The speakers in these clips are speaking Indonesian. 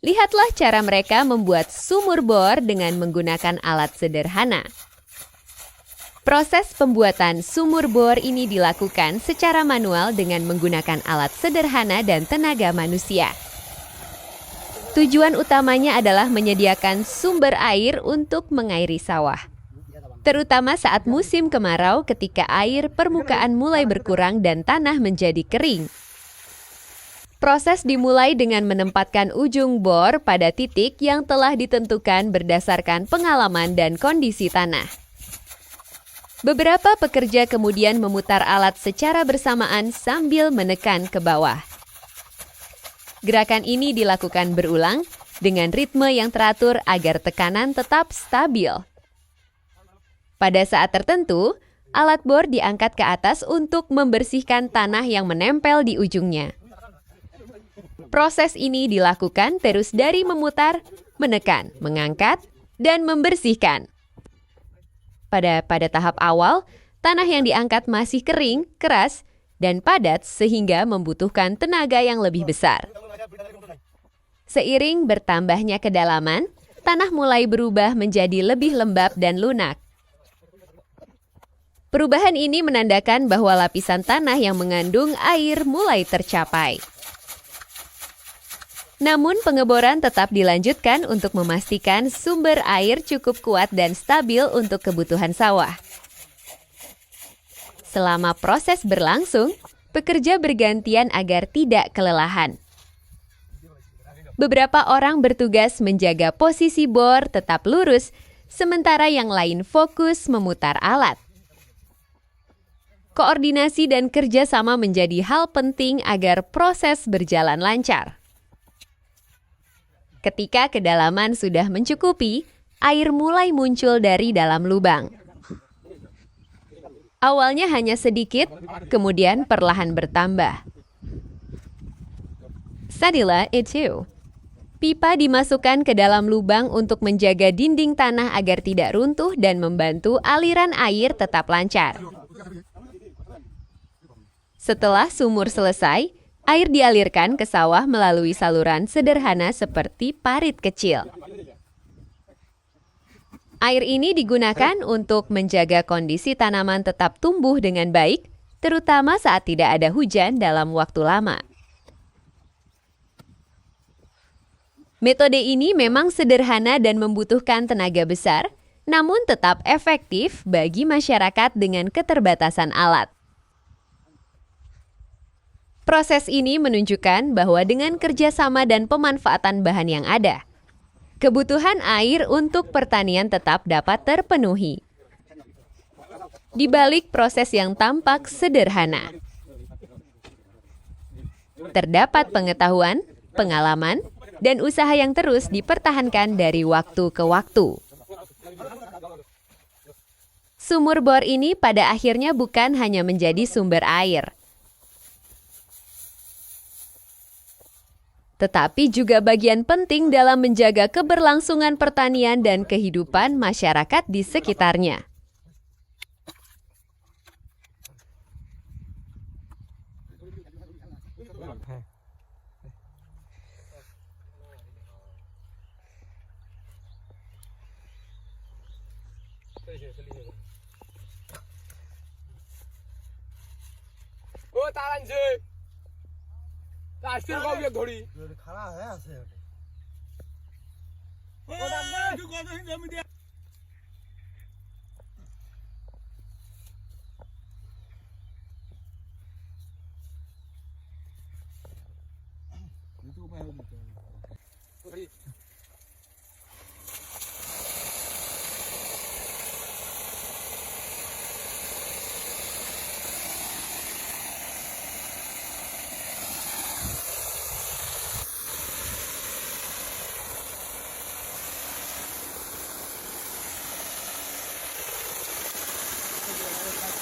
Lihatlah cara mereka membuat sumur bor dengan menggunakan alat sederhana. Proses pembuatan sumur bor ini dilakukan secara manual dengan menggunakan alat sederhana dan tenaga manusia. Tujuan utamanya adalah menyediakan sumber air untuk mengairi sawah. Terutama saat musim kemarau ketika air permukaan mulai berkurang dan tanah menjadi kering. Proses dimulai dengan menempatkan ujung bor pada titik yang telah ditentukan berdasarkan pengalaman dan kondisi tanah. Beberapa pekerja kemudian memutar alat secara bersamaan sambil menekan ke bawah. Gerakan ini dilakukan berulang dengan ritme yang teratur agar tekanan tetap stabil. Pada saat tertentu, alat bor diangkat ke atas untuk membersihkan tanah yang menempel di ujungnya. Proses ini dilakukan terus dari memutar, menekan, mengangkat, dan membersihkan. Pada tahap awal, tanah yang diangkat masih kering, keras, dan padat sehingga membutuhkan tenaga yang lebih besar. Seiring bertambahnya kedalaman, tanah mulai berubah menjadi lebih lembab dan lunak. Perubahan ini menandakan bahwa lapisan tanah yang mengandung air mulai tercapai. Namun pengeboran tetap dilanjutkan untuk memastikan sumber air cukup kuat dan stabil untuk kebutuhan sawah. Selama proses berlangsung, pekerja bergantian agar tidak kelelahan. Beberapa orang bertugas menjaga posisi bor tetap lurus, sementara yang lain fokus memutar alat. Koordinasi dan kerjasama menjadi hal penting agar proses berjalan lancar. Ketika kedalaman sudah mencukupi, air mulai muncul dari dalam lubang. Awalnya hanya sedikit, kemudian perlahan bertambah. Setelah itu, pipa dimasukkan ke dalam lubang untuk menjaga dinding tanah agar tidak runtuh dan membantu aliran air tetap lancar. Setelah sumur selesai, air dialirkan ke sawah melalui saluran sederhana seperti parit kecil. Air ini digunakan untuk menjaga kondisi tanaman tetap tumbuh dengan baik, terutama saat tidak ada hujan dalam waktu lama. Metode ini memang sederhana dan membutuhkan tenaga besar, namun tetap efektif bagi masyarakat dengan keterbatasan alat. Proses ini menunjukkan bahwa dengan kerjasama dan pemanfaatan bahan yang ada, kebutuhan air untuk pertanian tetap dapat terpenuhi. Di balik proses yang tampak sederhana, terdapat pengetahuan, pengalaman, dan usaha yang terus dipertahankan dari waktu ke waktu. Sumur bor ini pada akhirnya bukan hanya menjadi sumber air, tetapi juga bagian penting dalam menjaga keberlangsungan pertanian dan kehidupan masyarakat di sekitarnya. Oh, tahan sih. রাষ্ট্রের কবি ধরি খারাপ হয়ে আছে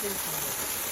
Thank you.